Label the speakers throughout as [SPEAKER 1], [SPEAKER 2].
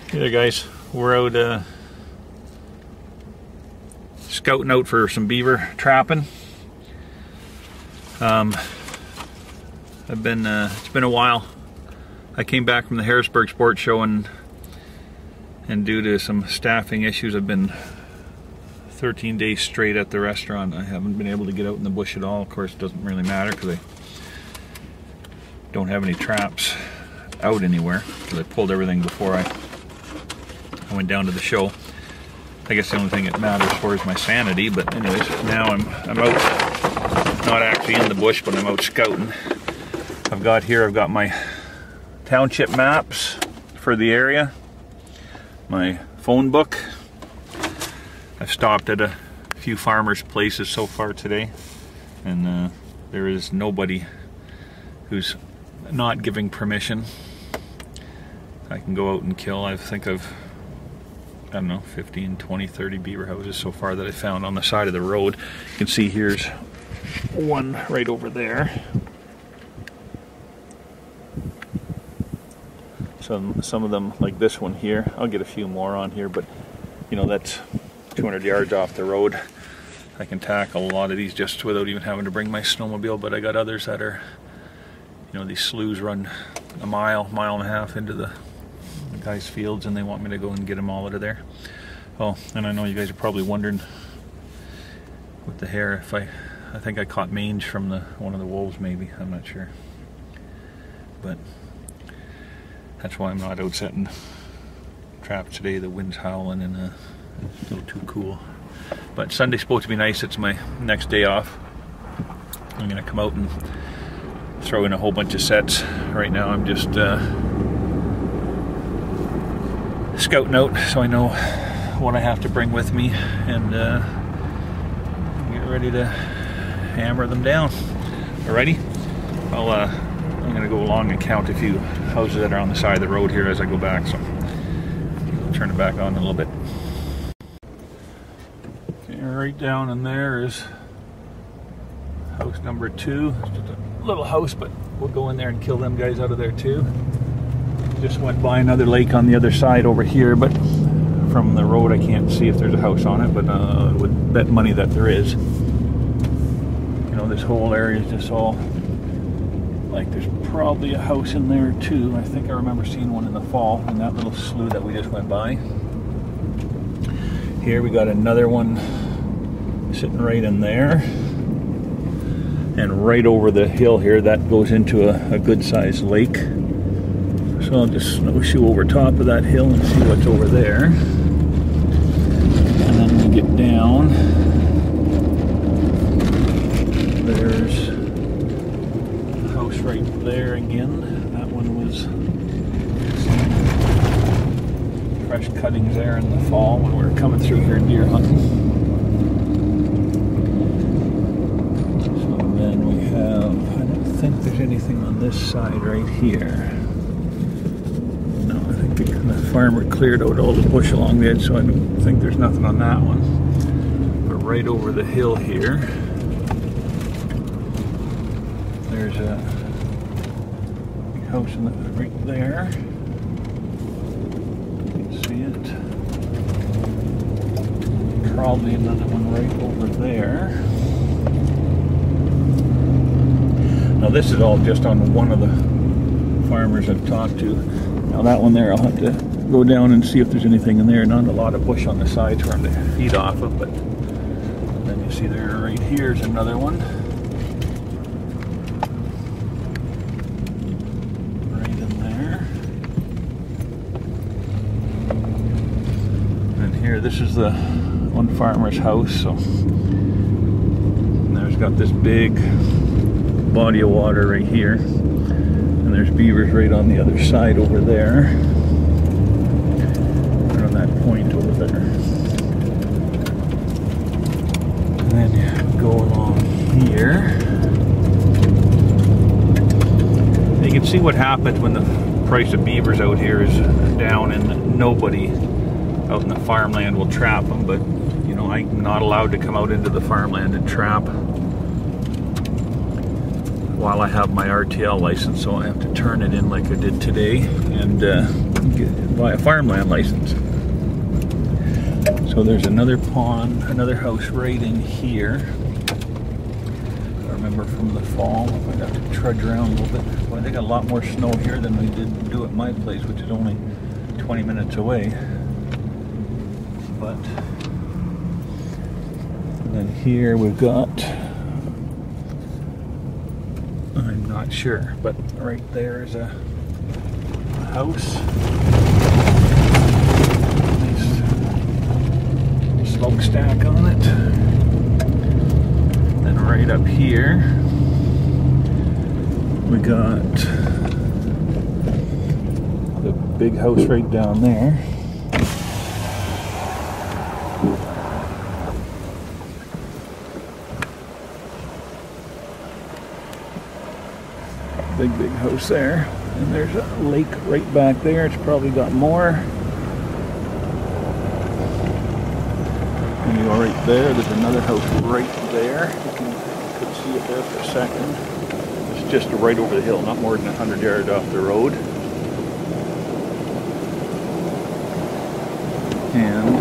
[SPEAKER 1] Hey there guys, we're out scouting out for some beaver trapping. It's been a while. I came back from the Harrisburg Sports Show and due to some staffing issues I've been 13 days straight at the restaurant. I haven't been able to get out in the bush at all. Of course it doesn't really matter because I don't have any traps out anywhere because I pulled everything before I went down to the show. I guess the only thing it matters for is my sanity, but anyways, now I'm out, not actually in the bush, but I'm out scouting. I've got my township maps for the area, my phone book. I've stopped at a few farmers' places so far today, and there is nobody who's not giving permission. I can go out and kill. I don't know, 15, 20, 30 beaver houses so far that I found on the side of the road. You can see here's one right over there. Some of them, like this one here, I'll get a few more on here, but you know, that's 200 yards off the road. I can tackle a lot of these just without even having to bring my snowmobile, but I got others that are, you know, these sloughs run a mile and a half into the guys' fields, and they want me to go and get them all out of there. Oh, and I know you guys are probably wondering with the hair if I think I caught mange from one of the wolves, maybe. I'm not sure, but that's why I'm not out setting traps today. The wind's howling and it's a little too cool. But Sunday's supposed to be nice. It's my next day off. I'm gonna come out and throw in a whole bunch of sets. Right now I'm just scouting out so I know what I have to bring with me and get ready to hammer them down. Alrighty, I'm gonna go along and count a few houses that are on the side of the road here as I go back, so I'll turn it back on in a little bit. Okay, right down in there is house number 2. It's just a little house, but we'll go in there and kill them guys out of there too. Just went by another lake on the other side over here, but from the road I can't see if there's a house on it, but I would bet money that there is. You know, this whole area is just all like there's probably a house in there too. I think I remember seeing one in the fall in that little slough that we just went by. Here we got another one sitting right in there, and right over the hill here that goes into a good sized lake. So I'll just snowshoe over top of that hill and see what's over there. And then we get down. There's a house right there again. That one was fresh cuttings there in the fall when we were coming through here deer hunting. So then we have, I don't think there's anything on this side right here. The farmer cleared out all the bush along the edge, so I don't think there's nothing on that one. But right over the hill here, there's a big house right there. You can see it. Probably another one right over there. Now this is all just on one of the farmers I've talked to. Now that one there, I'll have to go down and see if there's anything in there. Not a lot of bush on the sides for them to feed off of, but then you see there right here is another one. Right in there. And here, this is the one farmer's house, so and there's got this big body of water right here. And there's beavers right on the other side over there. Right on that point over there. And then you go along here. And you can see what happens when the price of beavers out here is down and nobody out in the farmland will trap them. But, you know, I'm not allowed to come out into the farmland and trap while I have my RTL license, so I have to turn it in like I did today, and buy a farmland license. So there's another pond, another house right in here. I remember from the fall, I might have to trudge around a little bit. Well, they got a lot more snow here than we did do at my place, which is only 20 minutes away. But then here we've got, I'm not sure, but right there is a house. Nice smokestack on it. Then right up here we got the big house right down there. Big house there, and there's a lake right back there. It's probably got more. And you go right there, there's another house right there. You could see it there for a second. It's just right over the hill, not more than 100 yards off the road. And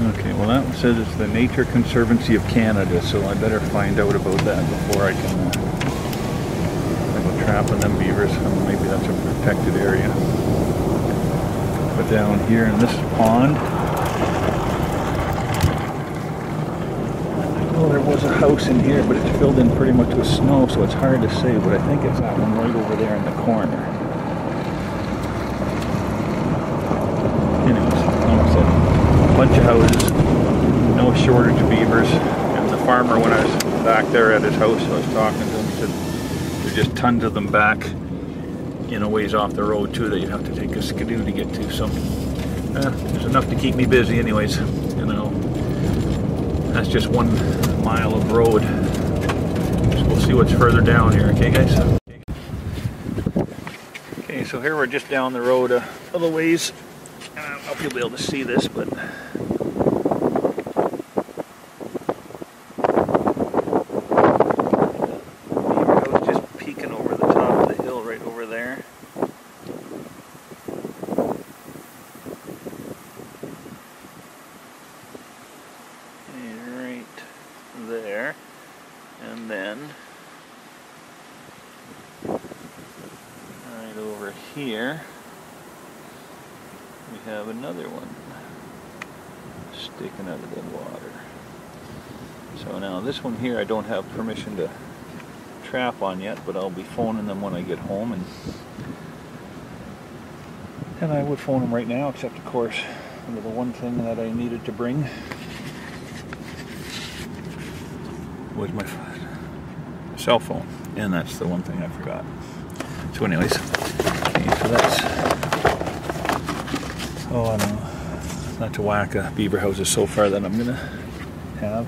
[SPEAKER 1] okay, well that one says it's the Nature Conservancy of Canada, so I better find out about that before I can go trapping them beavers. Maybe that's a protected area. But down here in this pond, well, there was a house in here, but it's filled in pretty much with snow, so it's hard to say, but I think it's that one right over there in the corner. Anyways, like I said, a bunch of houses, no shortage of beavers, and the farmer, when I was back there at his house, I was talking to him, he said there's just tons of them back, you know, ways off the road too, that you'd have to take a skidoo to get to, so there's enough to keep me busy anyways, you know. That's just 1 mile of road, so we'll see what's further down here, okay guys? Okay, so here we're just down the road a little ways. I don't know if you'll be able to see this, but Beaver House just peeking over the top of the hill right over there. And right there, and then right over here we have another one sticking out of the water. So now this one here I don't have permission to trap on yet, but I'll be phoning them when I get home, and I would phone them right now, except of course the one thing that I needed to bring was my cell phone, and that's the one thing I forgot. So anyways, okay, so that's, oh, I don't know, not to whack a beaver houses so far that I'm gonna have.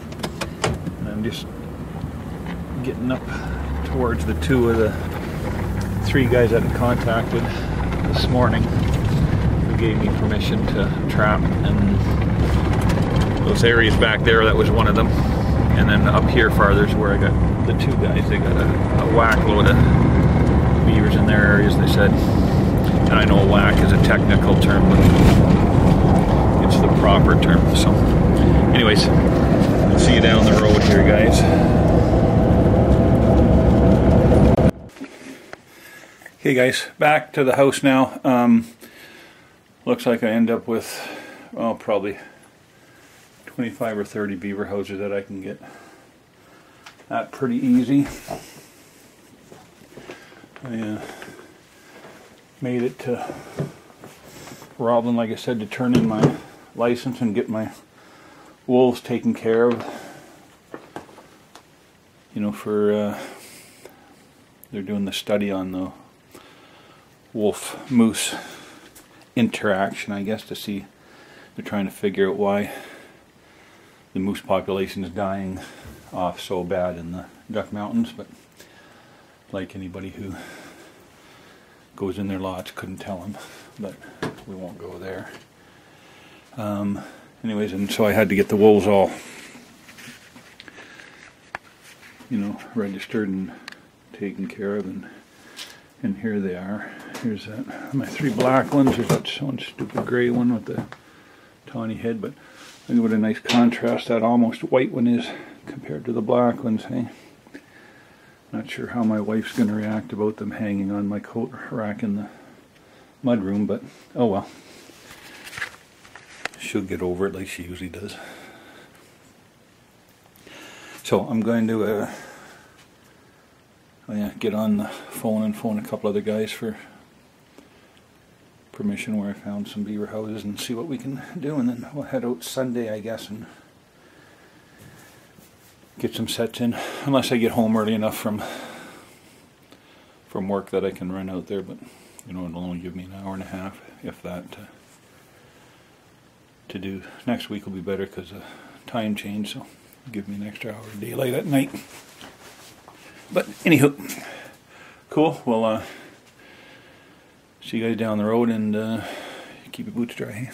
[SPEAKER 1] And I'm just getting up towards the 2 of the 3 guys that I contacted this morning who gave me permission to trap, and those areas back there, that was one of them. And then up here farther is where I got the 2 guys. They got a whack load of beavers in their areas, they said. And I know whack is a technical term, but it's the proper term. So anyways, I'll see you down the road here, guys. Okay guys, back to the house now. Looks like I end up with, well, probably 25 or 30 beaver houses that I can get. That pretty easy. I made it to Roblin, like I said, to turn in my license and get my wolves taken care of. You know, for they're doing the study on the wolf-moose interaction, I guess, to see, they're trying to figure out why the moose population is dying off so bad in the Duck Mountains, but like anybody who goes in their lots couldn't tell them. But we won't go there. Anyways, and so I had to get the wolves all, you know, registered and taken care of, and here they are. Here's my 3 black ones. There's that one stupid gray one with the tawny head, but look at what a nice contrast that almost white one is compared to the black ones, hey? Not sure how my wife's going to react about them hanging on my coat rack in the mudroom, but oh well. She'll get over it like she usually does. So I'm going to get on the phone and phone a couple other guys for permission where I found some beaver houses and see what we can do, and then we'll head out Sunday, I guess, and get some sets in, unless I get home early enough from work that I can run out there, but you know, it'll only give me an hour and a half, if that, to do. Next week will be better because of time change, so it'll give me an extra hour of daylight at night. But anywho, cool. Well, see you guys down the road, and keep your boots dry.